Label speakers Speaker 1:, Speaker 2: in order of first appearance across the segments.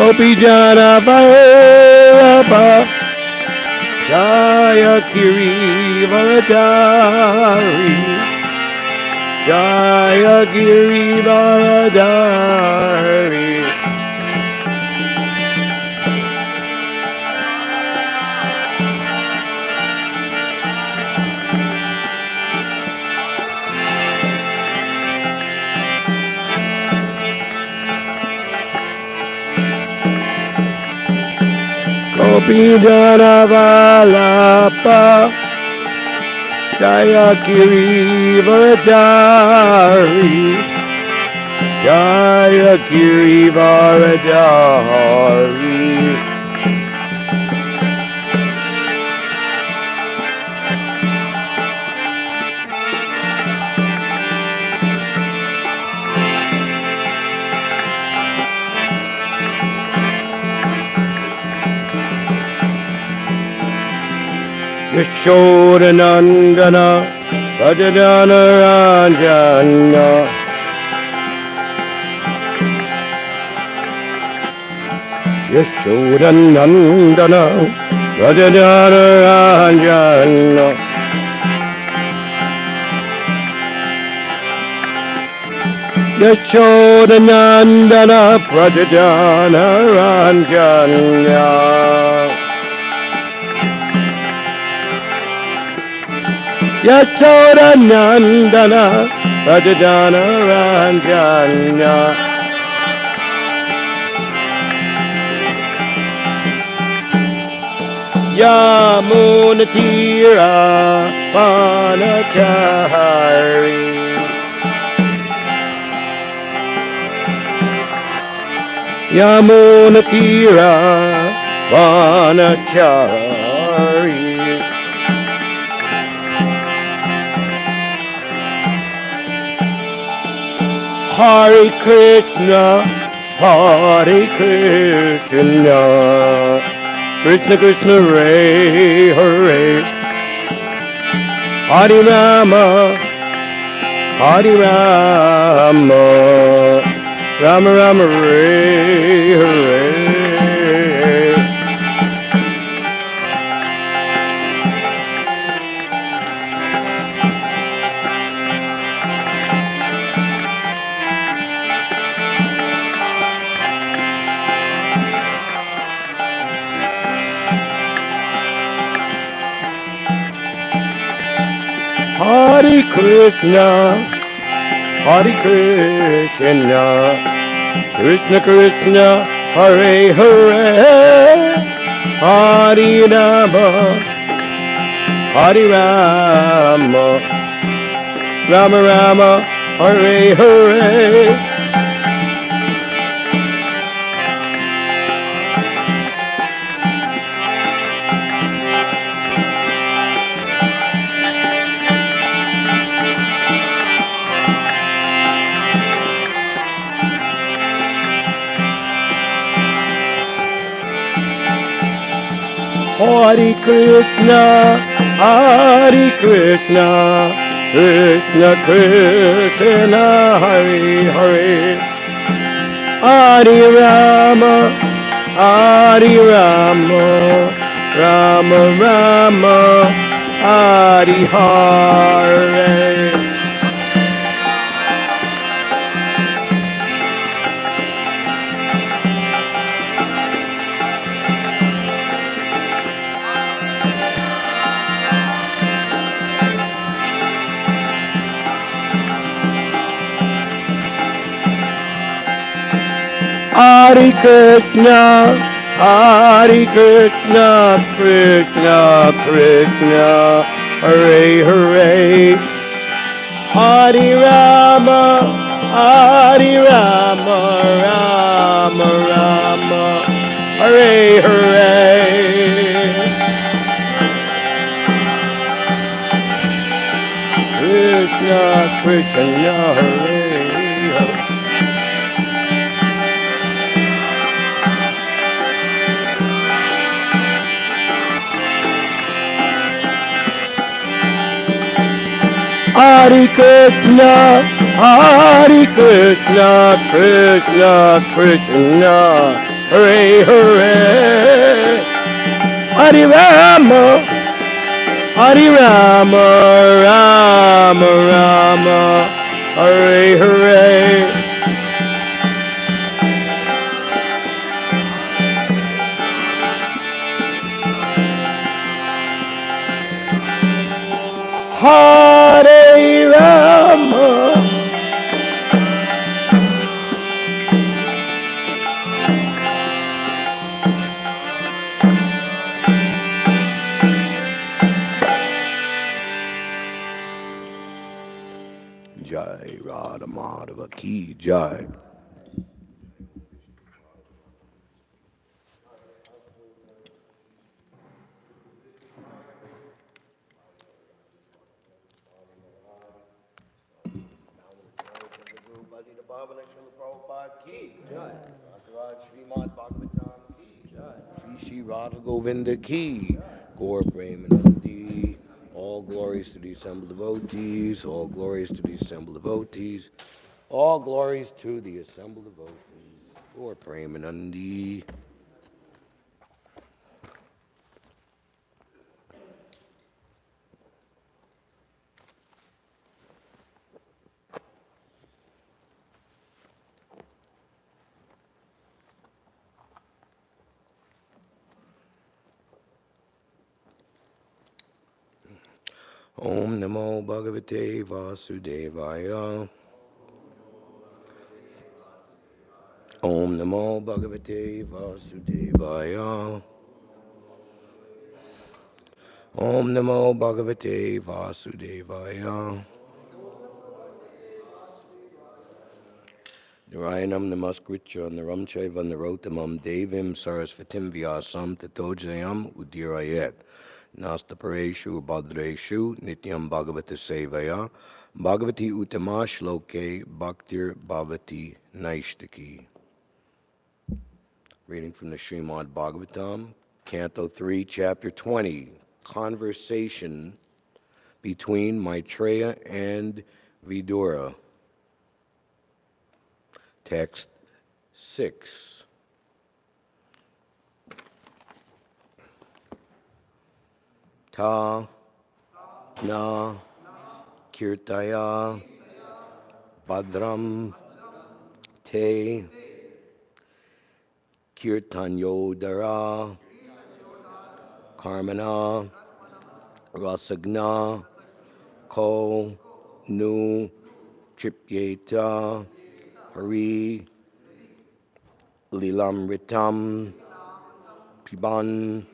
Speaker 1: Gopijana Vallabha Jaya Girivaradari Jaya Girivaradari Gopijana Vallabha Jaya Girivaradari Jaya Girivaradari Yashodanandana Bhajadana Ranjana Yashodanandana Bhajadana Ranjana Yashodanandana Bhajadana Ranjana Yashodanandana Bhajadana Ranjana Yamunatira Panachari Yamunatira Panachari Hare Krishna, Hare Krishna, Krishna Krishna Hare Hare, Hare Rama, Hare Rama, Rama Rama Hare Hare. Hare Krishna, Hare Krishna, Krishna Krishna, Hare Hare, Hare Rama, Hare Rama, Rama Rama, Hare Hare. Hare Krishna, Hare Krishna, Krishna Krishna, Hare Hare, Hare Rama, Hare Rama, Rama Rama, Hare Hare. Hare Krishna, Hare Krishna, Krishna Krishna, Hare Hare, Hare Rama, Hare Rama, Rama Rama, Hare Hare. Krishna Krishna, Hare Hare. Hare Krishna, Hare Krishna, Krishna Krishna, Hare Hare. Hare Rama, Hare Rama, Rama Rama, Hare Hare. Hare Rama. Jai Radha Madhava Ki Jai. Śrimad Bhāgavatam ki, Shri Radha Govinda ki, Gaur Premanandi. All glories to the assembled devotees, all glories to the assembled devotees, all glories to the assembled devotees. Gaur Premanandi. Om Namo Bhagavate Vasudevaya. Om Namo Bhagavate Vasudevaya. Om Namo Bhagavate Vasudevaya. Narayanam Namaskritya Naramchaiva Narotamam Devim Sarasvatim Vyasam Tatojayam Udirayet. Nastapareshu Bhadreshu Nityam Bhagavata Sevaya Bhagavati Uttama Shloke Bhaktir Bhavati Naishtaki. Reading from the Śrimad Bhāgavatam, Canto 3, Chapter 20, Conversation between Maitreya and Vidura. Text 6. Ta na kirtaya badram te kirtanyodara karmana rasagna ko nu tripyeta hari lilamritam piban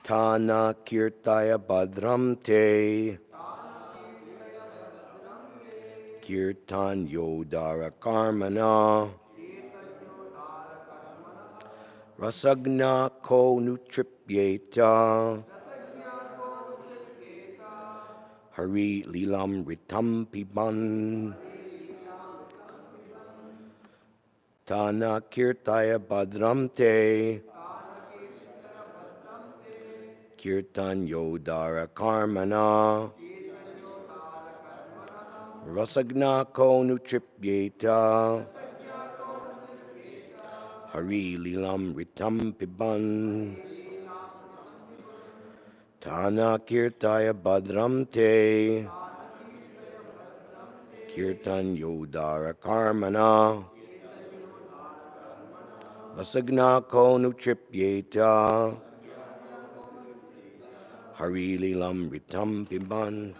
Speaker 1: Tana kirtaya badram te kirtan yodara karmana rasagna ko nutripyeta hari lilam ritam piban Tana kirtaya badram te kirtan yodara karmana rasagna ko nutripyeta hari lilam ritam piban Tana kirtaya badram te kirtan yodara karmana rasagna ko nutripyeta hari lilam ritam piban.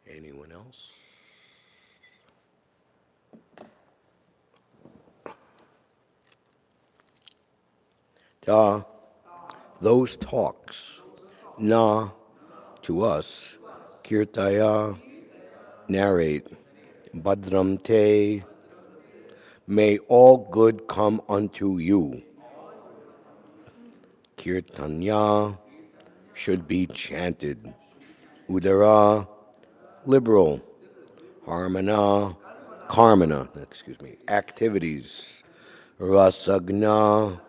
Speaker 1: Anyone else? Da, those talks, na, to us, kirtaya, narrate, badram te, may all good come unto you. Kirtanya should be chanted. Udara, liberal. Karmana, activities. Rasagna,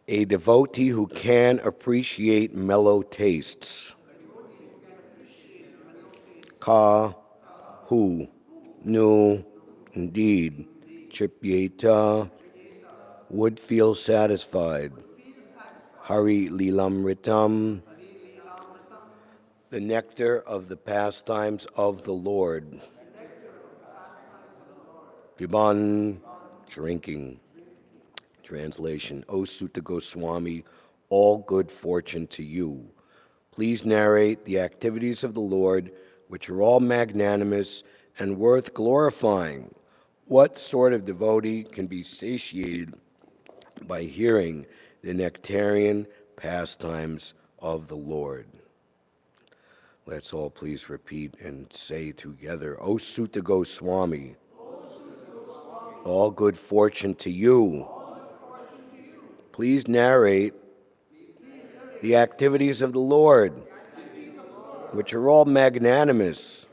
Speaker 1: a devotee who can appreciate mellow tastes. Ka, who, nu, indeed. Chipyeta, would feel satisfied. Hari lilamritam, the nectar of the pastimes of the Lord. Piban, drinking. Translation, O Sutta Goswami, all good fortune to you. Please narrate the activities of the Lord, which are all magnanimous and worth glorifying. What sort of devotee can be satiated by hearing the nectarian pastimes of the Lord? Let's all please repeat and say together, O Sutta Goswami, all good fortune to you. Please narrate the activities of the Lord, which are all magnanimous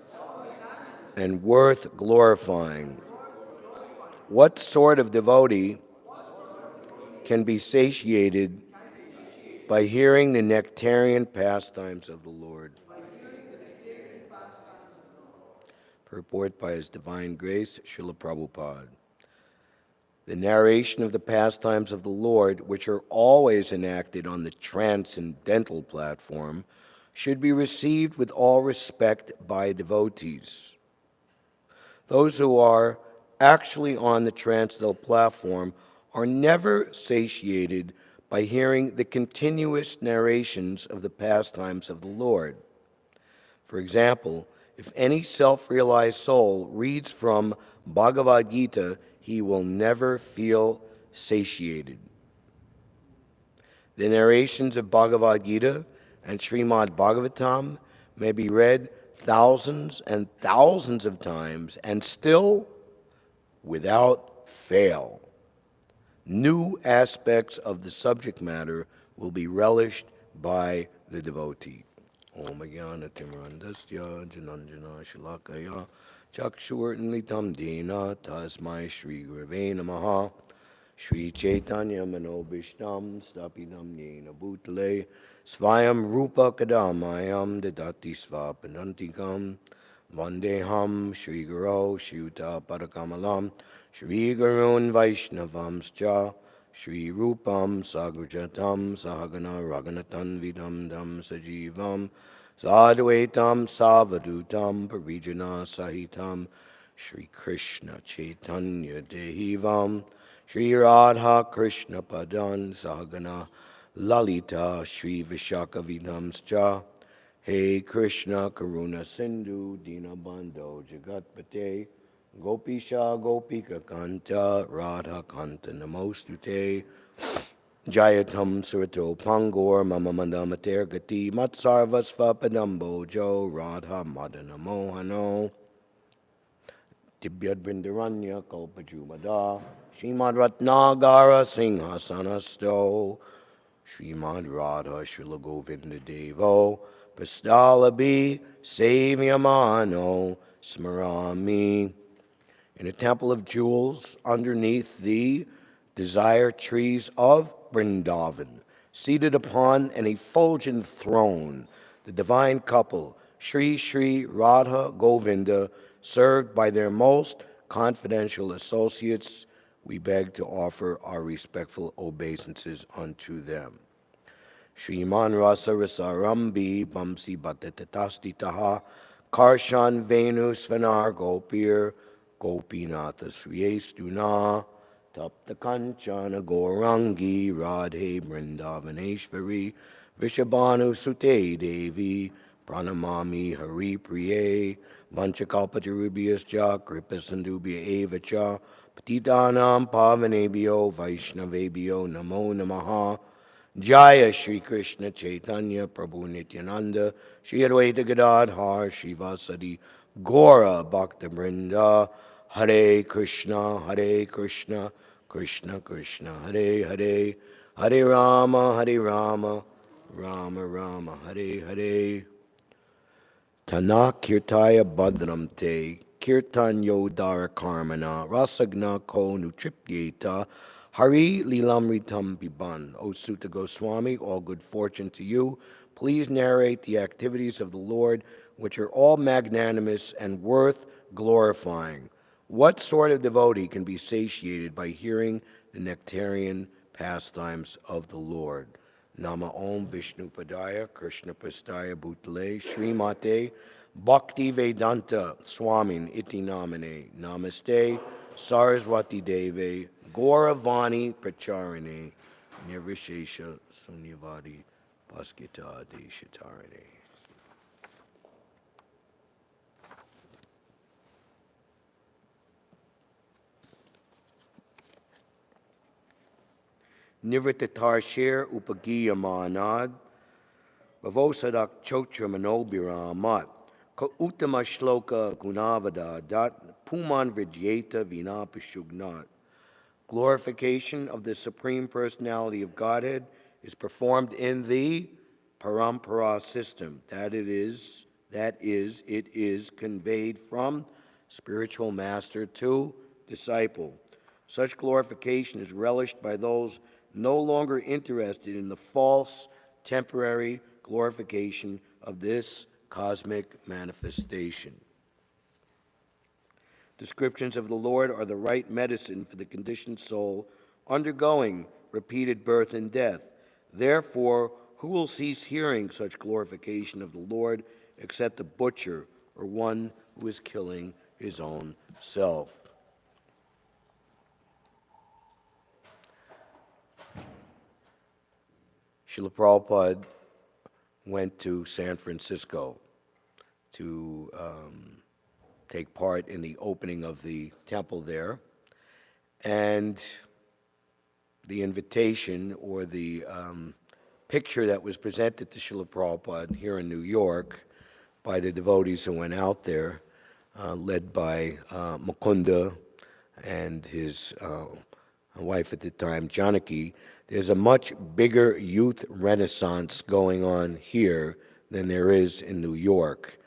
Speaker 1: and worth glorifying. What sort of devotee can be satiated by hearing the nectarian pastimes of the Lord? Purport by His Divine Grace, Srila Prabhupada. The narration of the pastimes of the Lord, which are always enacted on the transcendental platform, should be received with all respect by devotees. Those who are actually on the transcendental platform are never satiated by hearing the continuous narrations of the pastimes of the Lord. For example, if any self-realized soul reads from Bhagavad Gita, he will never feel satiated. The narrations of Bhagavad Gita and Śrimad Bhāgavatam may be read thousands and thousands of times and still, without fail, new aspects of the subject matter will be relished by the devotee. Om Jnana Timirandasya Jananjana Shalakaya Chakshurtanlitam Dena Tasmai Shri Gurave Namaha Shri Chaitanya Manobishtam Stapidam Yena Bhutale Svayam Rupa Kadamayam Dadati Svapadantikam Vandeham Shri Guru Shuta Parakamalam Shri Gurun Vaishnavamscha Shri Rupam Sagrajatam Sahagana Raganatan Vidam Dam Sajivam Sadvaitam Savadutam Parijana Sahitam Shri Krishna Chaitanya Dehivam Shri Radha Krishna Padan Sahagana Lalita Shri Vishaka Vidamscha Hey Krishna Karuna Sindhu Dinabandho Jagatpate Gopisha Gopika Kanta Radha Kanta Namostute Jayatam Surato Pangor Mama Mandamater Gati Matsarvasva Padambo Jo Radha Madana Mohano Tibyad Bindaranya Kalpajumada Shrimad Ratnagara Singhasanasto Shrimad Radha Srila Govinda Devo Pastalabi Savyamano Smarami. In a temple of jewels underneath the desire trees of Vrindavan, seated upon an effulgent throne, the divine couple, Sri Sri Radha Govinda, served by their most confidential associates, we beg to offer our respectful obeisances unto them. Shriman Rasa Rasarambi Bamsi Bhattatatasti Taha Karshan Venu Svanar Gopir Gopinatha Sriyestuna Tapta Kanchana Gaurangi Radhe Vrindavaneshvari Vishabhanu Sute Devi Pranamami Hari Priye Vanchakalpatarubhyascha Kripasandubhya Eva Cha Patitanam Pavanebhyo Vaishnavebhyo Namo Namaha. Jaya Shri Krishna Chaitanya Prabhu Nityananda Shri Advaita Gadadhar Shivasadi Gora Bhakta Vrinda. Hare Krishna Krishna Krishna Hare Hare, Hare Rama Rama Rama Hare Hare. Tana Kirtaya Badram Te Kirtan Yodara Karmana Rasagna Ko Nutripyeta Hari Lilamritam Biban. O Sutta Goswami, all good fortune to you. Please narrate the activities of the Lord, which are all magnanimous and worth glorifying. What sort of devotee can be satiated by hearing the nectarian pastimes of the Lord? Nama Om Vishnu Padaya Krishna Prastaya Bhutale Srimate Bhakti Vedanta Swamin Iti Namane Namaste Saraswati Deve Gauravani Pracharine Nirvishesha Sunyavadi Paskita Deshatarine. Nivrittatarshir Upagiya Manad Bhavosadak Chotra Manobiramat Ka Uttama Shloka Gunavada Dat Puman Vidyeta Vinapashugnat. Glorification of the Supreme Personality of Godhead is performed in the Parampara system. It is conveyed from spiritual master to disciple. Such glorification is relished by those no longer interested in the false, temporary glorification of this cosmic manifestation. Descriptions of the Lord are the right medicine for the conditioned soul undergoing repeated birth and death. Therefore, who will cease hearing such glorification of the Lord except a butcher or one who is killing his own self? Srila Prabhupada went to San Francisco to take part in the opening of the temple there. And the invitation or the picture that was presented to Srila Prabhupada here in New York by the devotees who went out there, led by Mukunda and his wife at the time, Janaki. There's a much bigger youth renaissance going on here than there is in New York.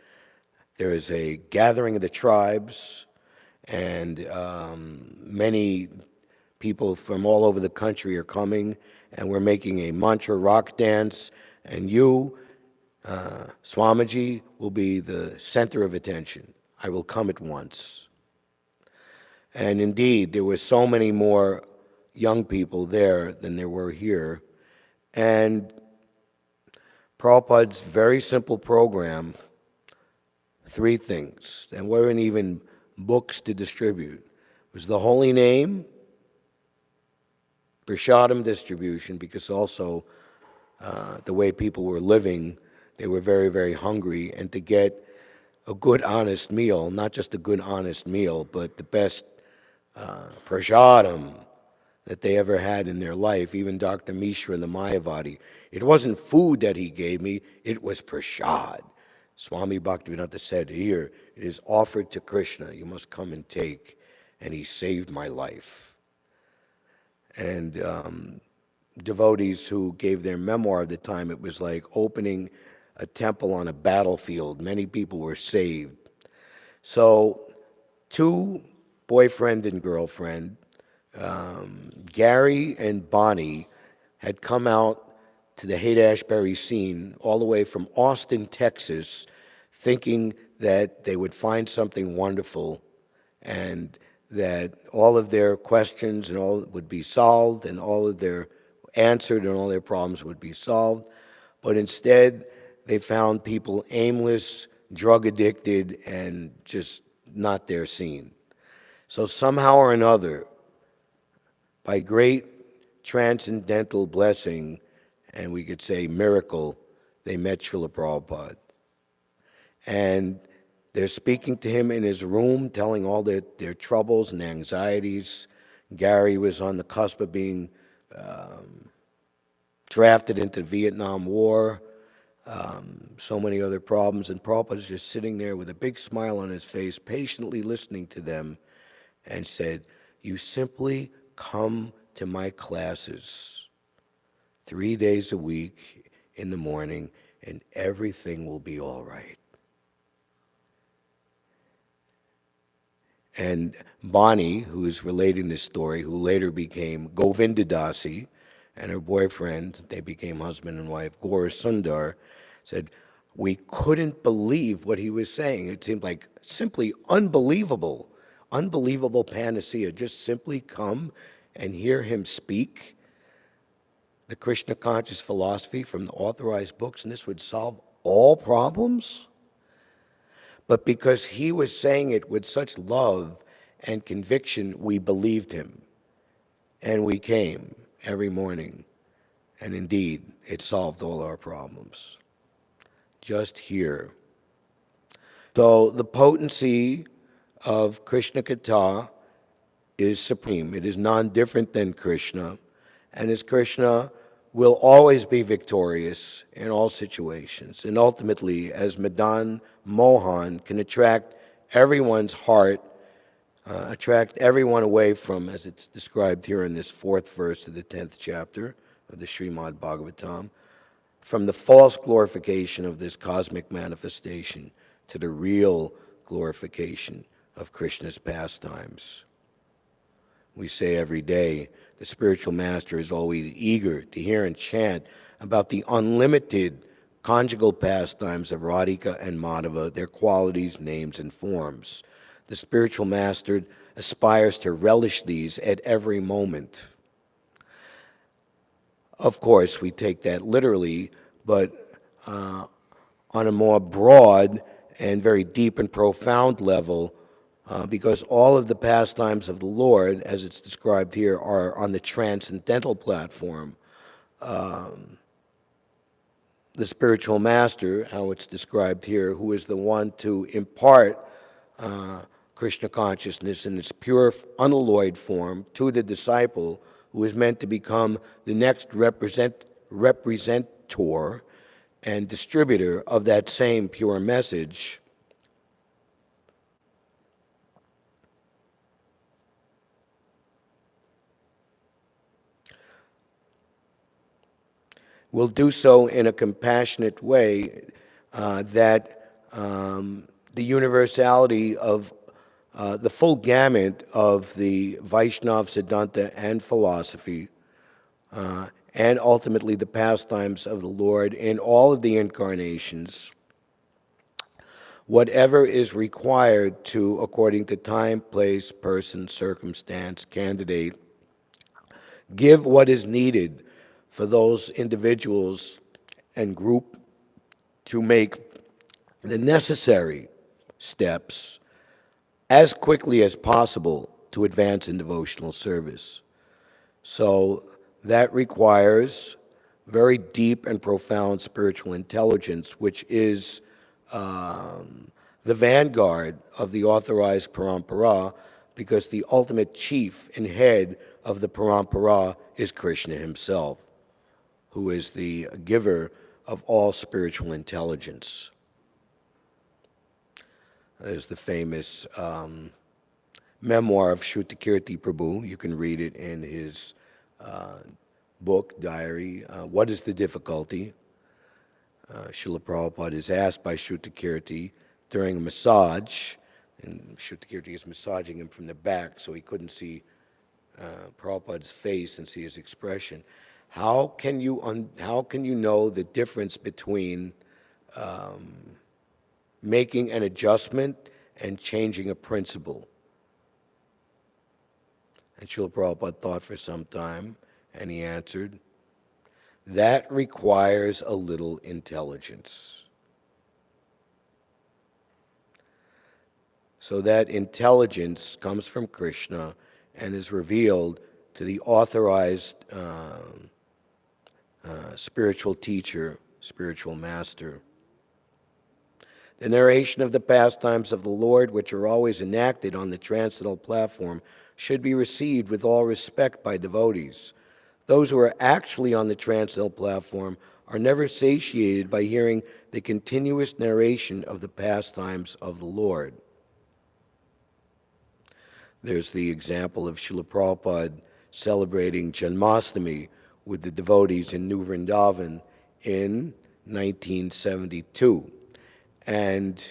Speaker 1: There is a gathering of the tribes, and many people from all over the country are coming, and we're making a mantra rock dance, and you, Swamiji, will be the center of attention. I will come at once. And indeed, there were so many more young people there than there were here. And Prabhupada's very simple program, 3 things, and weren't even books to distribute, was the holy name, prashadam distribution, because also the way people were living, they were very, very hungry, and to get a good, honest meal, not just a good, honest meal, but the best prashadam that they ever had in their life. Even Dr. Mishra, the Mayavadi, it wasn't food that he gave me, it was prashad. Swami Bhaktivedanta said, here, it is offered to Krishna, you must come and take, and he saved my life. And devotees who gave their memoir at the time, it was like opening a temple on a battlefield. Many people were saved. So 2 boyfriend and girlfriend, Gary and Bonnie, had come out to the Haight-Ashbury scene all the way from Austin, Texas, thinking that they would find something wonderful and that all of their questions and all would be solved and all of their answered and all their problems would be solved. But instead, they found people aimless, drug addicted, and just not their scene. So somehow or another, by great transcendental blessing, and we could say miracle, they met Srila Prabhupada. And they're speaking to him in his room, telling all their troubles and anxieties. Gary was on the cusp of being drafted into the Vietnam War, so many other problems, and Prabhupada's just sitting there with a big smile on his face, patiently listening to them, and said, "You simply come to my classes 3 days a week in the morning, and everything will be all right." And Bonnie, who is relating this story, who later became Govindadasi, and her boyfriend, they became husband and wife, Gaura Sundar, said, "We couldn't believe what he was saying. It seemed like simply unbelievable, unbelievable panacea. Just simply come and hear him speak the Krishna conscious philosophy from the authorized books, and this would solve all problems." But because he was saying it with such love and conviction, we believed him. And we came every morning. And indeed, it solved all our problems. Just here. So the potency of Krishna Katha is supreme. It is non-different than Krishna. And as Krishna will always be victorious in all situations. And ultimately, as Madan Mohan can attract everyone's heart, attract everyone away from, as it's described here in this 4th verse of the 10th chapter of the Śrimad Bhāgavatam, from the false glorification of this cosmic manifestation to the real glorification of Krishna's pastimes. We say every day, the spiritual master is always eager to hear and chant about the unlimited conjugal pastimes of Radhika and Madhava, their qualities, names, and forms. The spiritual master aspires to relish these at every moment. Of course, we take that literally, but on a more broad and very deep and profound level, because all of the pastimes of the Lord, as it's described here, are on the transcendental platform. The spiritual master, how it's described here, who is the one to impart Krishna consciousness in its pure, unalloyed form to the disciple, who is meant to become the next representor and distributor of that same pure message. Will do so in a compassionate way that the universality of the full gamut of the Vaishnava Siddhanta and philosophy, and ultimately the pastimes of the Lord in all of the incarnations, whatever is required to, according to time, place, person, circumstance, candidate, give what is needed for those individuals and group to make the necessary steps as quickly as possible to advance in devotional service. So that requires very deep and profound spiritual intelligence, which is the vanguard of the authorized parampara, because the ultimate chief and head of the parampara is Krishna himself, who is the giver of all spiritual intelligence. There's the famous memoir of Shrutakirti Prabhu. You can read it in his book, diary, What is the Difficulty? Srila Prabhupada is asked by Shrutakirti during a massage, and Shrutakirti is massaging him from the back so he couldn't see Prabhupada's face and see his expression. How can you know the difference between making an adjustment and changing a principle? And Srila Prabhupada thought for some time, and he answered, that requires a little intelligence. So that intelligence comes from Krishna and is revealed to the authorized spiritual teacher, spiritual master. The narration of the pastimes of the Lord, which are always enacted on the transcendental platform, should be received with all respect by devotees. Those who are actually on the transcendental platform are never satiated by hearing the continuous narration of the pastimes of the Lord. There's the example of Srila Prabhupada celebrating Janmashtami with the devotees in New Vrindavan in 1972. And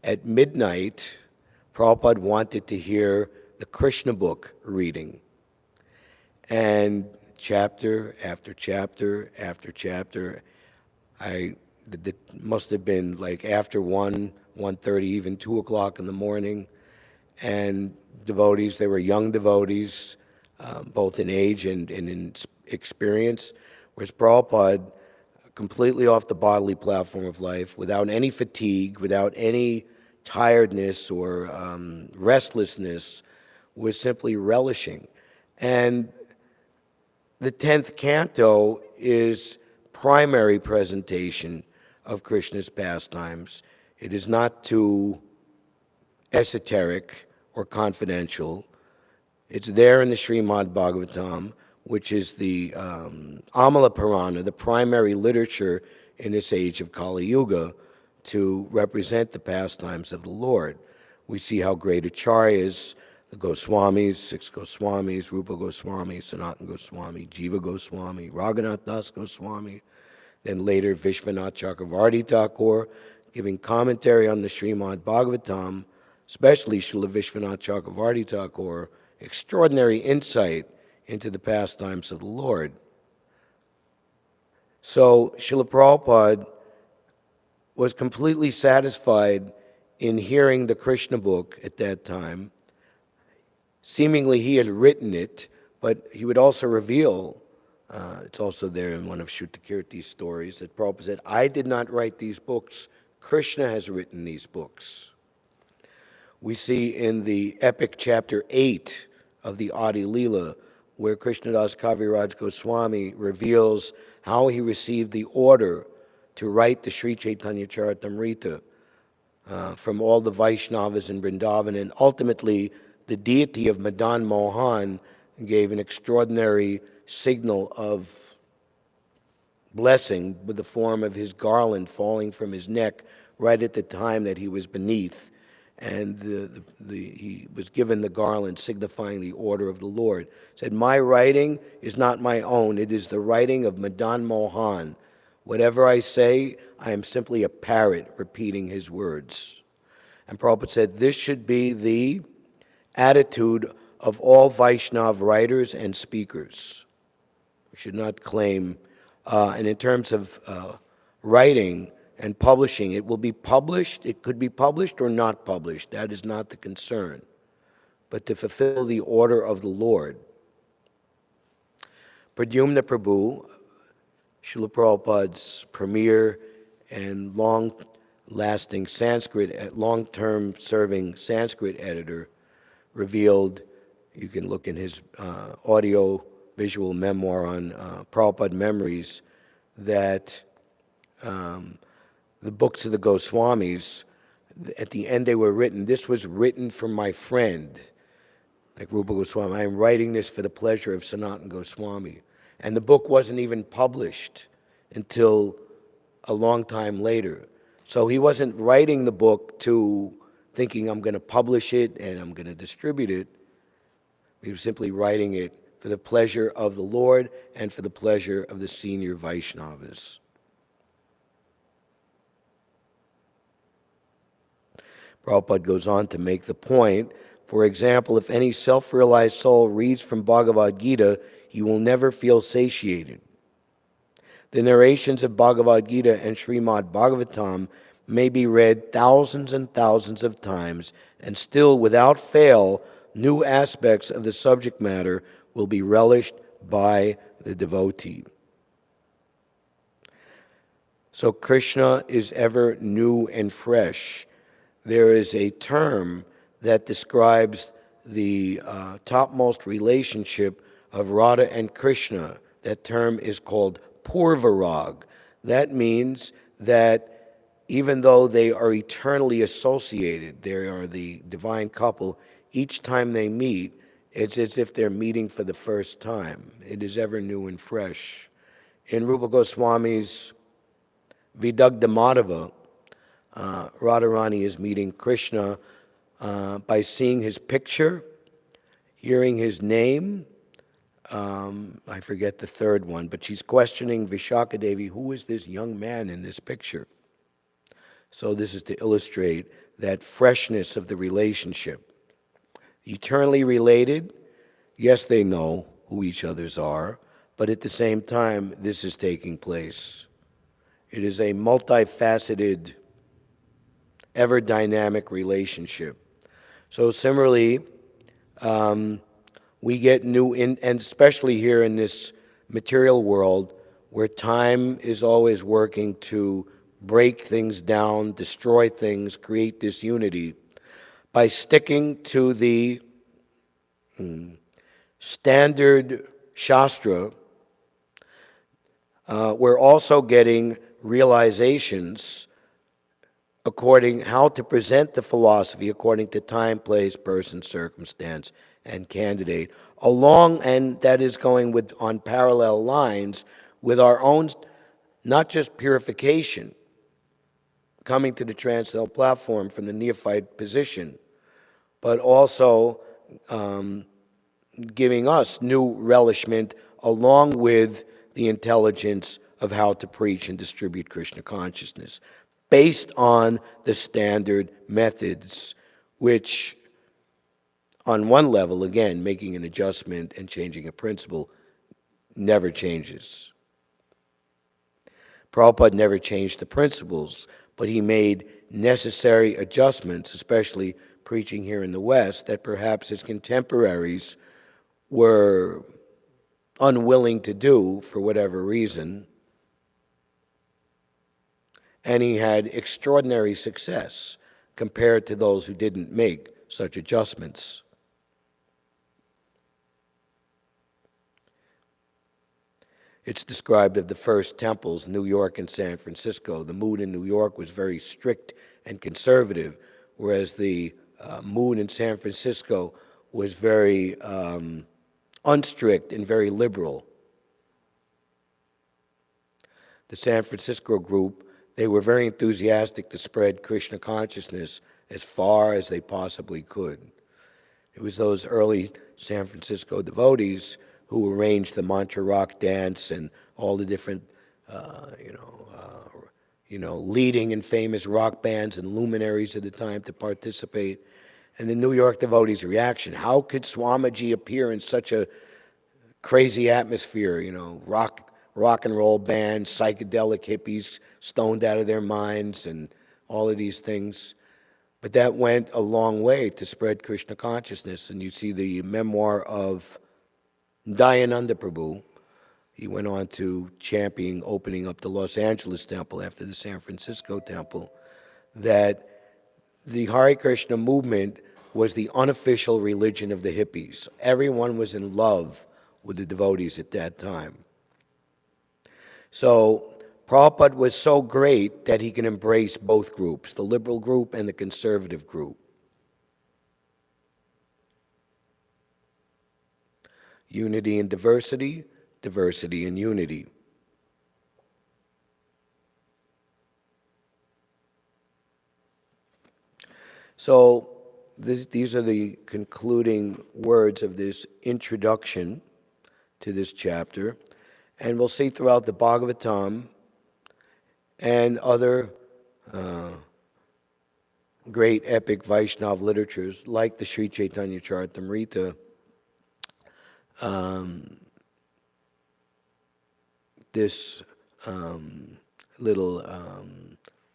Speaker 1: at midnight, Prabhupada wanted to hear the Krishna book reading. And chapter after chapter after chapter, it must have been like after 1:30, even 2 o'clock in the morning. And devotees, they were young devotees, both in age and in experience, whereas Prabhupada, completely off the bodily platform of life, without any fatigue, without any tiredness or restlessness, was simply relishing. And the 10th canto is primary presentation of Krishna's pastimes. It is not too esoteric or confidential. It's there in the Śrimad Bhāgavatam, which is the Amala Purana, the primary literature in this age of Kali Yuga, to represent the pastimes of the Lord. We see how great acharyas, the Goswamis, 6 Goswamis, Rupa Goswami, Sanatana Goswami, Jiva Goswami, Raghunath Das Goswami, then later Vishwanath Chakravarti Thakur, giving commentary on the Śrimad Bhāgavatam, especially Srila Vishwanath Chakravarti Thakur, extraordinary insight into the pastimes of the Lord. So Srila Prabhupada was completely satisfied in hearing the Krishna book at that time. Seemingly he had written it, but he would also reveal, it's also there in one of Shrutakirti's stories, that Prabhupada said, I did not write these books, Krishna has written these books. We see in the epic chapter 8 of the Adi Leela, where Krishnadas Kaviraj Goswami reveals how he received the order to write the Sri Chaitanya Charitamrita from all the Vaishnavas in Vrindavan, and ultimately the deity of Madan Mohan gave an extraordinary signal of blessing with the form of his garland falling from his neck right at the time that he was beneath. And he was given the garland signifying the order of the Lord. Said, my writing is not my own, it is the writing of Madan Mohan. Whatever I say, I am simply a parrot repeating his words. And Prabhupada said, this should be the attitude of all Vaishnav writers and speakers. We should not claim, and in terms of writing and publishing, it will be published, it could be published or not published, that is not the concern, but to fulfill the order of the Lord. Pradyumna Prabhu, Srila Prabhupada's premier and long-lasting Sanskrit, long-term serving Sanskrit editor, revealed, you can look in his audio-visual memoir on Prabhupada Memories, that the books of the Goswamis, at the end they were written, this was written for my friend, like Rupa Goswami, I am writing this for the pleasure of Sanatana Goswami. And the book wasn't even published until a long time later. So he wasn't writing the book to thinking I'm going to publish it and I'm going to distribute it. He was simply writing it for the pleasure of the Lord and for the pleasure of the senior Vaishnavas. Prabhupada goes on to make the point, for example, if any self-realized soul reads from Bhagavad Gita, he will never feel satiated. The narrations of Bhagavad Gita and Śrimad Bhāgavatam may be read thousands and thousands of times, and still, without fail, new aspects of the subject matter will be relished by the devotee. So Krishna is ever new and fresh. There is a term that describes the topmost relationship of Radha and Krishna. That term is called Purvarag. That means that even though they are eternally associated, they are the divine couple, each time they meet, it's as if they're meeting for the first time. It is ever new and fresh. In Rupa Goswami's Vidagdha Madhava, Radharani is meeting Krishna by seeing his picture, hearing his name. I forget the third one, but she's questioning Vishaka Devi, who is this young man in this picture? So this is to illustrate that freshness of the relationship. Eternally related, yes, they know who each others are, but at the same time, this is taking place. It is a multifaceted, ever dynamic relationship. So similarly, we get new, and especially here in this material world, where time is always working to break things down, destroy things, create disunity. By sticking to the standard Shastra, we're also getting realizations according how to present the philosophy according to time, place, person, circumstance, and candidate, along, and that is going with on parallel lines with our own, not just purification, coming to the transcendental platform from the neophyte position, but also giving us new relishment along with the intelligence of how to preach and distribute Krishna consciousness, based on the standard methods, which on one level, again, making an adjustment and changing a principle never changes. Prabhupada never changed the principles, but he made necessary adjustments, especially preaching here in the West, that perhaps his contemporaries were unwilling to do for whatever reason. And he had extraordinary success compared to those who didn't make such adjustments. It's described of the first temples, New York and San Francisco. The mood in New York was very strict and conservative, whereas the mood in San Francisco was very unstrict and very liberal. The San Francisco group, they were very enthusiastic to spread Krishna consciousness as far as they possibly could. It was those early San Francisco devotees who arranged the mantra rock dance and all the different, leading and famous rock bands and luminaries at the time to participate. And the New York devotees' reaction: how could Swamiji appear in such a crazy atmosphere? Rock and roll bands, psychedelic hippies, stoned out of their minds, and all of these things. But that went a long way to spread Krishna consciousness. And you see the memoir of Dayananda Prabhu. He went on to champion opening up the Los Angeles temple after the San Francisco temple, that the Hare Krishna movement was the unofficial religion of the hippies. Everyone was in love with the devotees at that time. So Prabhupada was so great that he can embrace both groups, the liberal group and the conservative group. Unity and diversity, diversity and unity. So these are the concluding words of this introduction to this chapter. And we'll see throughout the Bhāgavatam and other great epic Vaishnava literatures like the Sri Chaitanya Charitamrita, this little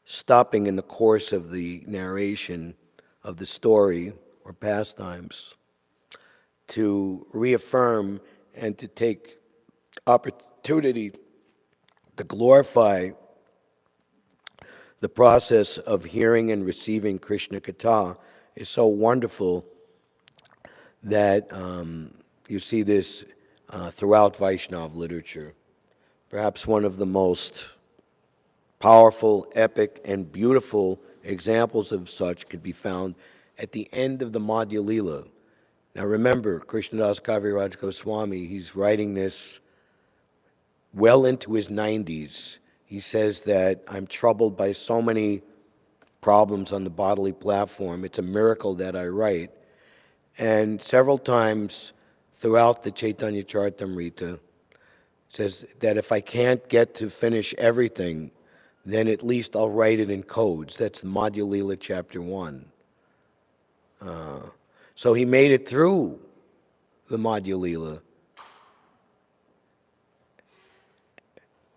Speaker 1: stopping in the course of the narration of the story or pastimes to reaffirm and to take opportunity to glorify the process of hearing and receiving Krishna Katha is so wonderful that you see this throughout Vaishnava literature. Perhaps one of the most Powerful, epic, and beautiful examples of such could be found at the end of the Madhya Lila. Now remember, Krishnadas Kaviraj Goswami, he's writing this well into his 90s. He says that I'm troubled by so many problems on the bodily platform. It's a miracle that I write. And several times throughout the Chaitanya Charitamrita, says that if I can't get to finish everything, then at least I'll write it in codes. That's Madhya Lila chapter 1. So he made it through the Madhya Lila,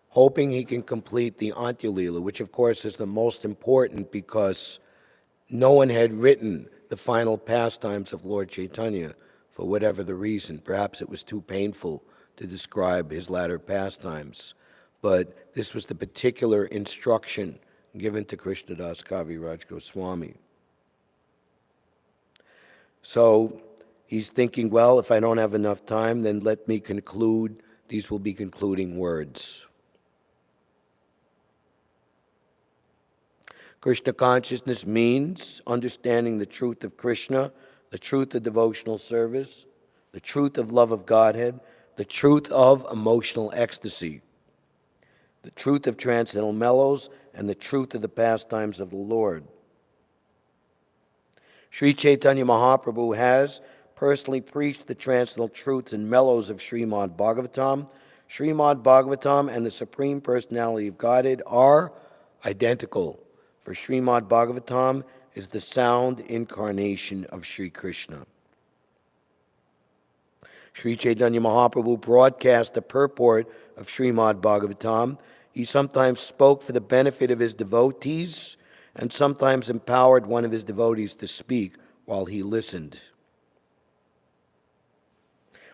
Speaker 1: hoping he can complete the Antya Lila, which of course is the most important because no one had written the final pastimes of Lord Chaitanya for whatever the reason. Perhaps it was too painful to describe his latter pastimes. But this was the particular instruction given to Krishnadas Kaviraj Goswami. So he's thinking, well, if I don't have enough time, then let me conclude. These will be concluding words. Krishna consciousness means understanding the truth of Krishna, the truth of devotional service, the truth of love of Godhead, the truth of emotional ecstasy, the truth of transcendental mellows, and the truth of the pastimes of the Lord. Sri Chaitanya Mahaprabhu has personally preached the transcendental truths and mellows of Śrimad Bhāgavatam. Śrimad Bhāgavatam and the Supreme Personality of Godhead are identical, for Śrimad Bhāgavatam is the sound incarnation of Sri Krishna. Sri Chaitanya Mahaprabhu broadcast the purport of Śrimad Bhāgavatam. He sometimes spoke for the benefit of his devotees and sometimes empowered one of his devotees to speak while he listened.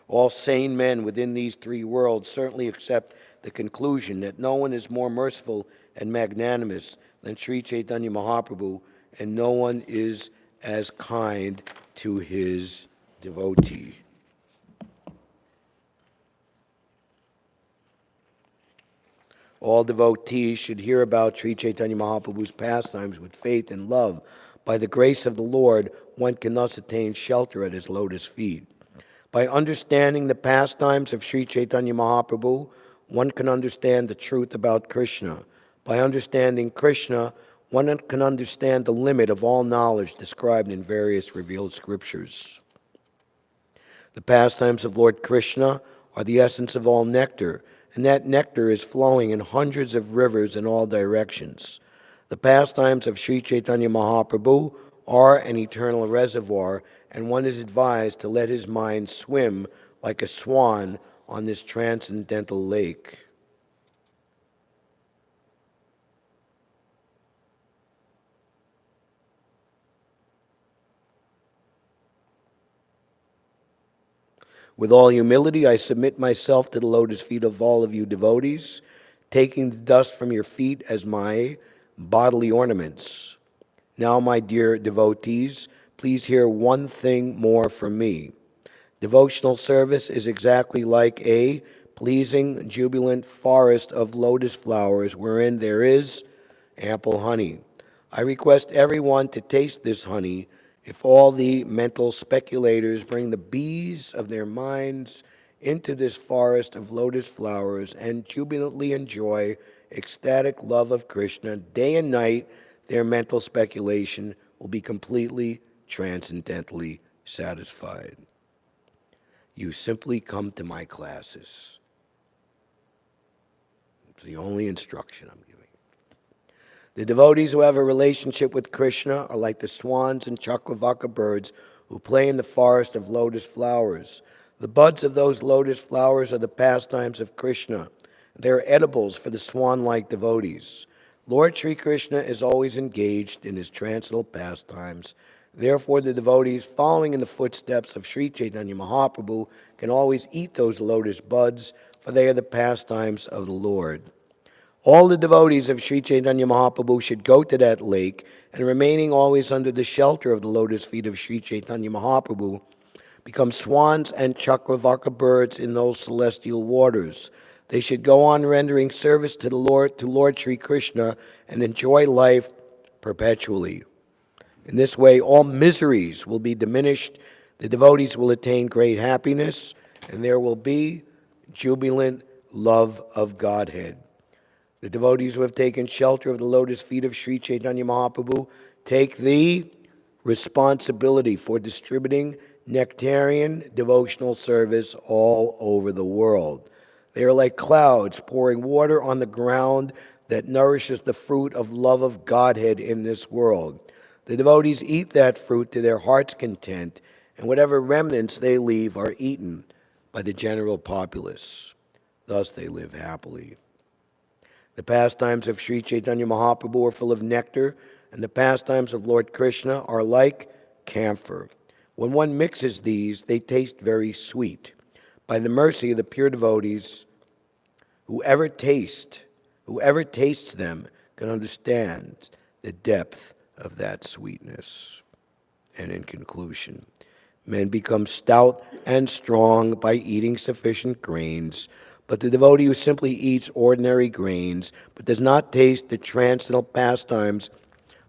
Speaker 1: All sane men within these three worlds certainly accept the conclusion that no one is more merciful and magnanimous than Sri Chaitanya Mahaprabhu, and no one is as kind to his devotee. All devotees should hear about Sri Chaitanya Mahaprabhu's pastimes with faith and love. By the grace of the Lord, one can thus attain shelter at his lotus feet. By understanding the pastimes of Sri Chaitanya Mahaprabhu, one can understand the truth about Krishna. By understanding Krishna, one can understand the limit of all knowledge described in various revealed scriptures. The pastimes of Lord Krishna are the essence of all nectar, and that nectar is flowing in hundreds of rivers in all directions. The pastimes of Sri Chaitanya Mahaprabhu are an eternal reservoir, and one is advised to let his mind swim like a swan on this transcendental lake. With all humility, I submit myself to the lotus feet of all of you devotees, taking the dust from your feet as my bodily ornaments. Now, my dear devotees, please hear one thing more from me. Devotional service is exactly like a pleasing, jubilant forest of lotus flowers wherein there is ample honey. I request everyone to taste this honey. If all the mental speculators bring the bees of their minds into this forest of lotus flowers and jubilantly enjoy ecstatic love of Krishna day and night, their mental speculation will be completely, transcendentally satisfied. You simply come to my classes. It's the only instruction I'm giving. The devotees who have a relationship with Krishna are like the swans and chakravaka birds who play in the forest of lotus flowers. The buds of those lotus flowers are the pastimes of Krishna. They are edibles for the swan-like devotees. Lord Sri Krishna is always engaged in his transcendental pastimes. Therefore, the devotees following in the footsteps of Sri Chaitanya Mahaprabhu can always eat those lotus buds, for they are the pastimes of the Lord. All the devotees of Sri Chaitanya Mahaprabhu should go to that lake, and remaining always under the shelter of the lotus feet of Sri Chaitanya Mahaprabhu, become swans and chakravaka birds in those celestial waters. They should go on rendering service to Lord Sri Krishna, and enjoy life perpetually. In this way, all miseries will be diminished, the devotees will attain great happiness, and there will be jubilant love of Godhead. The devotees who have taken shelter of the lotus feet of Sri Chaitanya Mahaprabhu take the responsibility for distributing nectarian devotional service all over the world. They are like clouds pouring water on the ground that nourishes the fruit of love of Godhead in this world. The devotees eat that fruit to their heart's content, and whatever remnants they leave are eaten by the general populace. Thus they live happily. The pastimes of Sri Chaitanya Mahaprabhu are full of nectar, and the pastimes of Lord Krishna are like camphor. When one mixes these, they taste very sweet. By the mercy of the pure devotees, whoever tastes them can understand the depth of that sweetness. And in conclusion, men become stout and strong by eating sufficient grains, but the devotee who simply eats ordinary grains but does not taste the transcendental pastimes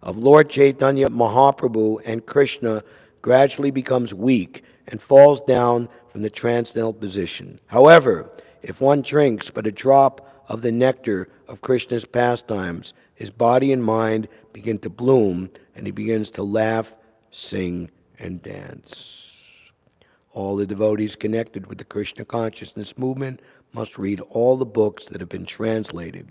Speaker 1: of Lord Chaitanya Mahaprabhu and Krishna gradually becomes weak and falls down from the transcendental position. However, if one drinks but a drop of the nectar of Krishna's pastimes, his body and mind begin to bloom, and he begins to laugh, sing, and dance. All the devotees connected with the Krishna consciousness movement must read all the books that have been translated: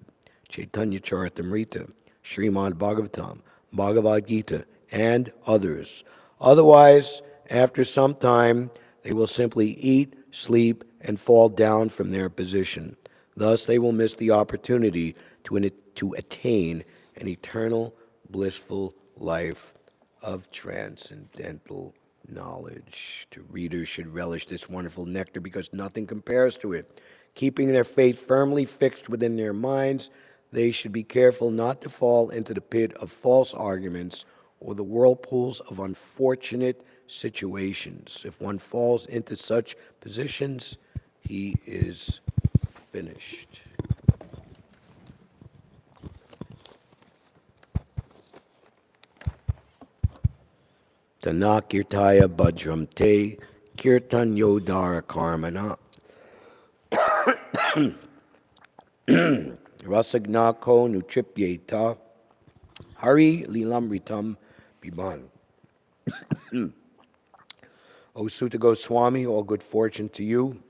Speaker 1: Chaitanya Charitamrita, Śrimad Bhāgavatam, Bhagavad Gita, and others. Otherwise, after some time, they will simply eat, sleep, and fall down from their position. Thus, they will miss the opportunity to attain an eternal, blissful life of transcendental knowledge. The readers should relish this wonderful nectar because nothing compares to it. Keeping their faith firmly fixed within their minds, they should be careful not to fall into the pit of false arguments or the whirlpools of unfortunate situations. If one falls into such positions, he is finished. Tanakirtaya Bajram Te Kirtan Yodara Karmana Rasagnako Nutripyeta Hari Lilamritam Biban. O Sutta Goswami, all good fortune to you.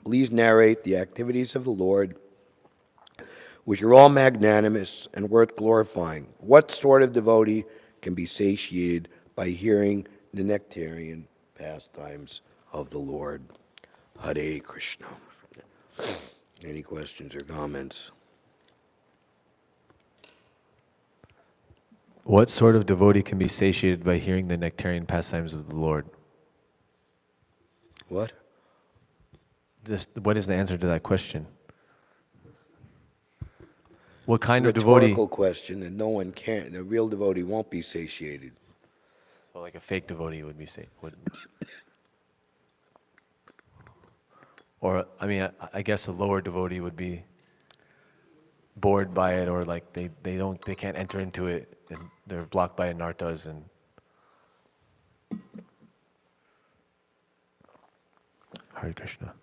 Speaker 1: Please narrate the activities of the Lord, which are all magnanimous and worth glorifying. What sort of devotee can be satiated by hearing the nectarian pastimes of the Lord? Hare Krishna. Any questions or comments?
Speaker 2: What sort of devotee can be satiated by hearing the nectarian pastimes of the Lord?
Speaker 1: What?
Speaker 2: What is the answer to that question? What kind of
Speaker 1: devotee?
Speaker 2: Rhetorical
Speaker 1: question, and no one can. A real devotee won't be satiated.
Speaker 2: So like a fake devotee would be or I mean, I guess a lower devotee would be bored by it, or like they can't enter into it, and they're blocked by anarthas and. Hare Krishna.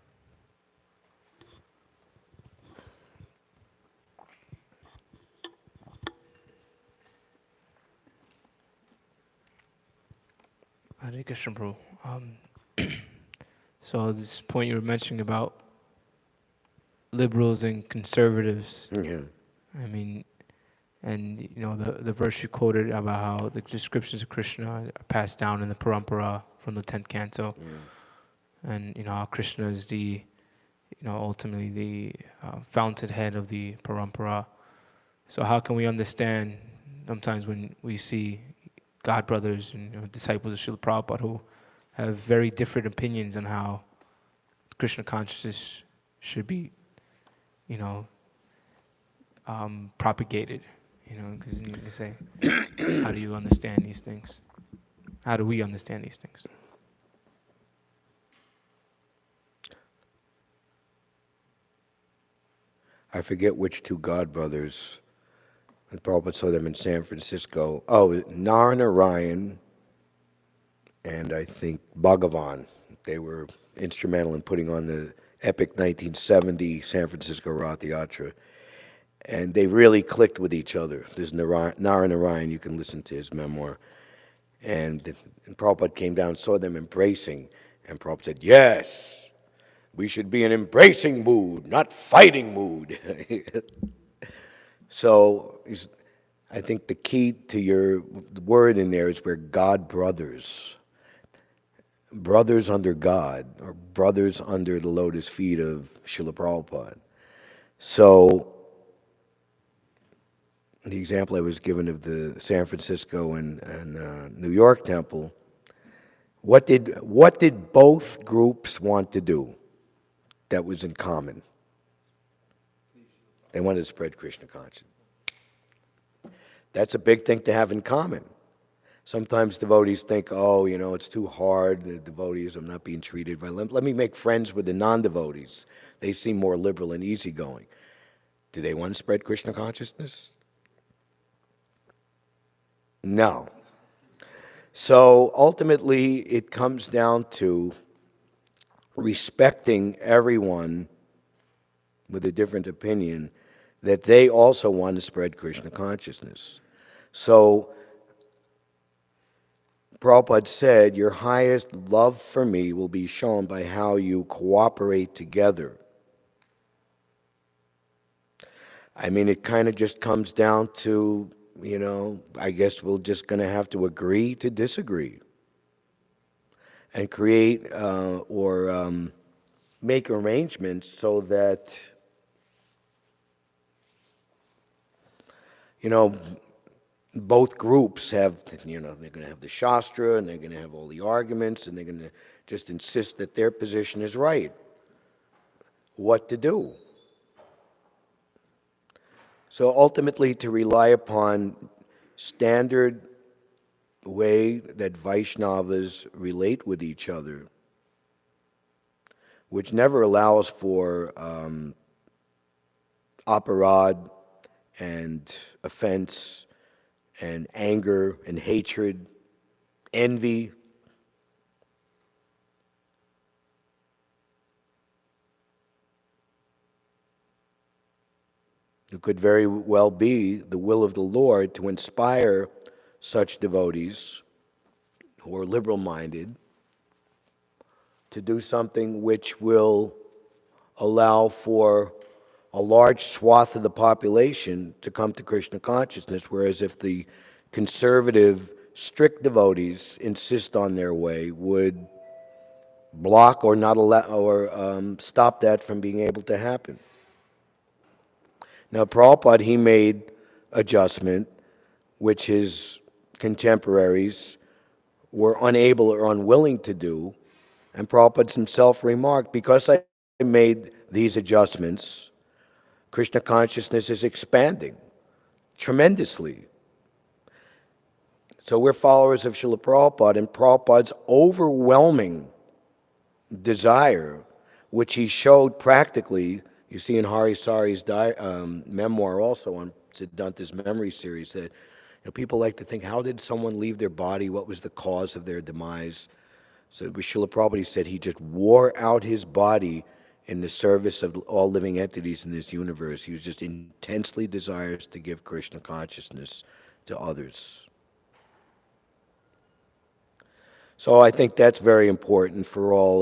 Speaker 3: Hare Krishna, Prabhu. So this point you were mentioning about liberals and conservatives.
Speaker 1: Yeah.
Speaker 3: I mean, and you know the verse you quoted about how the descriptions of Krishna are passed down in the parampara from the 10th canto, and you know how Krishna is the, ultimately the fountainhead of the parampara. So how can we understand sometimes when we see God brothers and disciples of Srila Prabhupada who have very different opinions on how Krishna consciousness should be, propagated, because you can say, how do you understand these things? How do we understand these things?
Speaker 1: I forget which two godbrothers. And Prabhupada saw them in San Francisco. Oh, Naranarayan and I think Bhagavan. They were instrumental in putting on the epic 1970 San Francisco Rath Yatra. And they really clicked with each other. There's Naranarayan, you can listen to his memoir. And Prabhupada came down and saw them embracing. And Prabhupada said, yes, we should be in embracing mood, not fighting mood. So I think the key to your word in there is we're God brothers. Brothers under God, or brothers under the lotus feet of Srila Prabhupada. So the example I was given of the San Francisco and New York temple, what did both groups want to do that was in common? They wanted to spread Krishna consciousness. That's a big thing to have in common. Sometimes devotees think, oh, it's too hard, the devotees, I'm not being treated right. Let me make friends with the non-devotees. They seem more liberal and easygoing. Do they want to spread Krishna consciousness? No. So ultimately, it comes down to respecting everyone with a different opinion, that they also want to spread Krishna consciousness. So Prabhupada said, your highest love for me will be shown by how you cooperate together. I mean, it kind of just comes down to, I guess we're just going to have to agree to disagree and create or make arrangements so that, both groups have, they're going to have the Shastra, and they're going to have all the arguments, and they're going to just insist that their position is right. What to do? So ultimately, to rely upon standard way that Vaishnavas relate with each other, which never allows for aparad and offense and anger and hatred, envy. It could very well be the will of the Lord to inspire such devotees who are liberal-minded to do something which will allow for a large swath of the population to come to Krishna consciousness, whereas if the conservative, strict devotees insist on their way, would block or not allow or stop that from being able to happen. Now, Prabhupada, he made adjustment, which his contemporaries were unable or unwilling to do, and Prabhupada himself remarked, because I made these adjustments, Krishna consciousness is expanding tremendously. So we're followers of Srila Prabhupada, and Prabhupada's overwhelming desire, which he showed practically, you see in Hari Sari's memoir also on Siddhanta's memory series, that people like to think, how did someone leave their body? What was the cause of their demise? So with Srila Prabhupada, he said he just wore out his body in the service of all living entities in this universe. He was just intensely desirous to give Krishna consciousness to others. So I think that's very important for all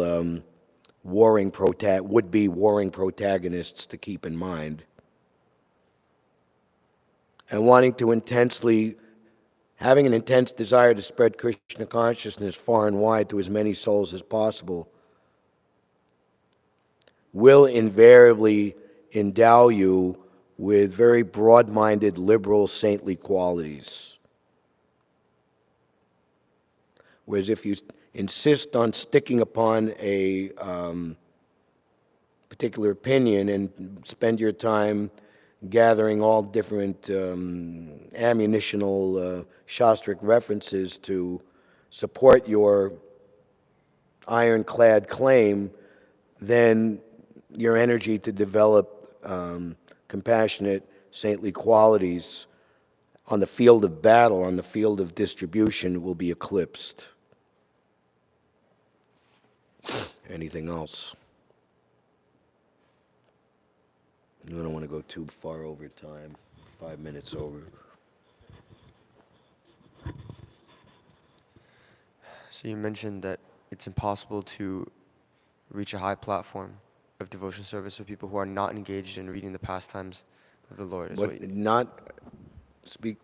Speaker 1: would-be warring protagonists to keep in mind. And wanting to having an intense desire to spread Krishna consciousness far and wide to as many souls as possible will invariably endow you with very broad-minded, liberal, saintly qualities. Whereas if you insist on sticking upon a particular opinion and spend your time gathering all different ammunitional Shastric references to support your ironclad claim, then your energy to develop compassionate, saintly qualities on the field of battle, on the field of distribution, will be eclipsed. Anything else? We don't want to go too far over time. 5 minutes over.
Speaker 4: So you mentioned that it's impossible to reach a high platform of devotion service for people who are not engaged in reading the pastimes of the Lord. Is what you-
Speaker 1: Not speak.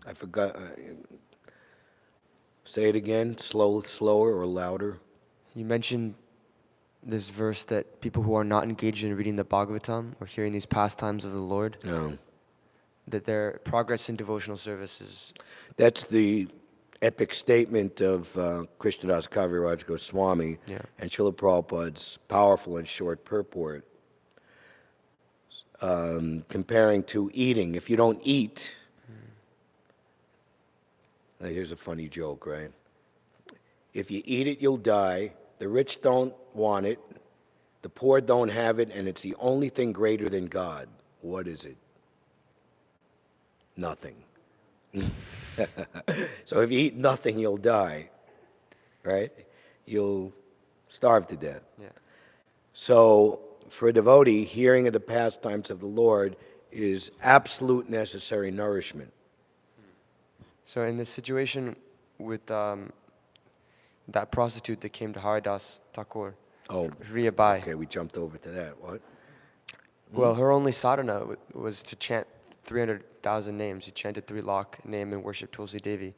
Speaker 1: I forgot. Say it again. Slower or louder.
Speaker 4: You mentioned this verse that people who are not engaged in reading the Bhāgavatam or hearing these pastimes of the Lord,
Speaker 1: No.
Speaker 4: that their progress in devotional service is...
Speaker 1: That's the epic statement of Krishnadas Kaviraj Goswami
Speaker 4: Yeah.
Speaker 1: and Srila Prabhupada's powerful and short purport, comparing to eating. If you don't eat, now here's a funny joke, right? If you eat it, you'll die. The rich don't want it. The poor don't have it, and it's the only thing greater than God. What is it? Nothing. So if you eat nothing, you'll die, right? You'll starve to death.
Speaker 4: Yeah.
Speaker 1: So for a devotee, hearing of the pastimes of the Lord is absolute necessary nourishment.
Speaker 4: So in this situation with that prostitute that came to Haridas Thakur,
Speaker 1: Oh,
Speaker 4: Riya Bai,
Speaker 1: okay, we jumped over to that. What?
Speaker 4: well, her only sadhana was to chant 300,000 names. She chanted 3 lakh name and worshipped Tulsi Devi.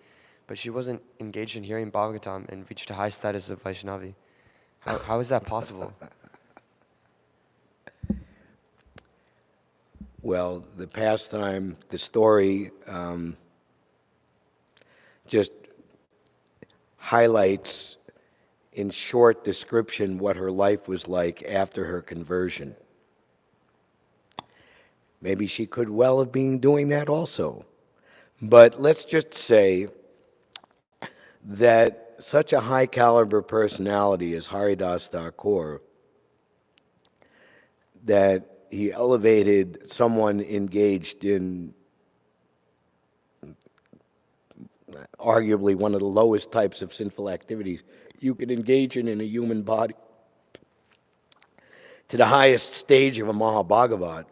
Speaker 4: But she wasn't engaged in hearing Bhagavatam and reached a high status of Vaishnavi. How is that possible?
Speaker 1: Well, the pastime, the story, just highlights in short description what her life was like after her conversion. Maybe she could well have been doing that also. But let's just say that such a high caliber personality as Haridas Thakur, that he elevated someone engaged in arguably one of the lowest types of sinful activities you could engage in a human body to the highest stage of a Mahabhagavat.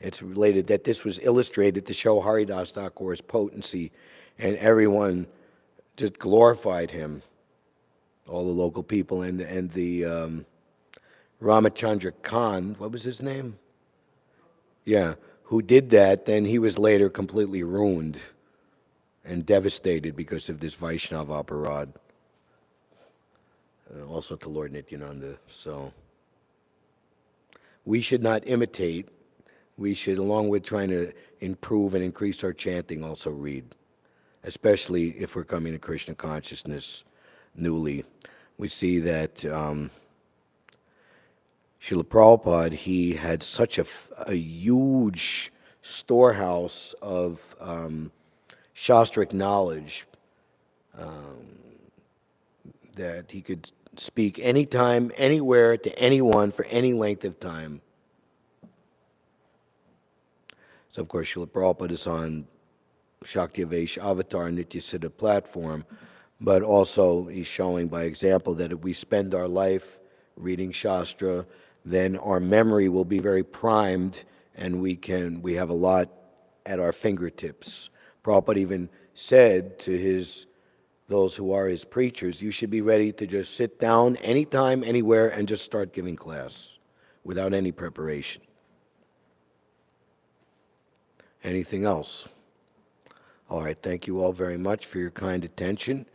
Speaker 1: It's related that this was illustrated to show Haridas Thakur's potency, and everyone just glorified him, all the local people, and the Ramachandra Khan, what was his name? Yeah, who did that, then he was later completely ruined and devastated because of this Vaishnava aparad. Also to Lord Nityananda. So we should not imitate. We should, along with trying to improve and increase our chanting, also read, especially if we're coming to Krishna consciousness newly. We see that Srila Prabhupada, he had such a huge storehouse of Shastric knowledge that he could speak anytime, anywhere, to anyone for any length of time. So, of course, Srila Prabhupada is on Shakti Avesh Avatar Nitya Siddha platform, but also he's showing by example that if we spend our life reading Shastra, then our memory will be very primed, and we have a lot at our fingertips. Prabhupada even said to those who are his preachers, you should be ready to just sit down anytime, anywhere, and just start giving class without any preparation. Anything else? All right, thank you all very much for your kind attention.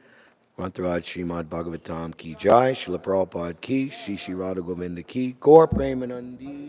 Speaker 1: Grantaraj Śrimad Bhāgavatam ki jai, Srila Prabhupada ki, Shri Radha Govinda ki, Gaur Premanandi.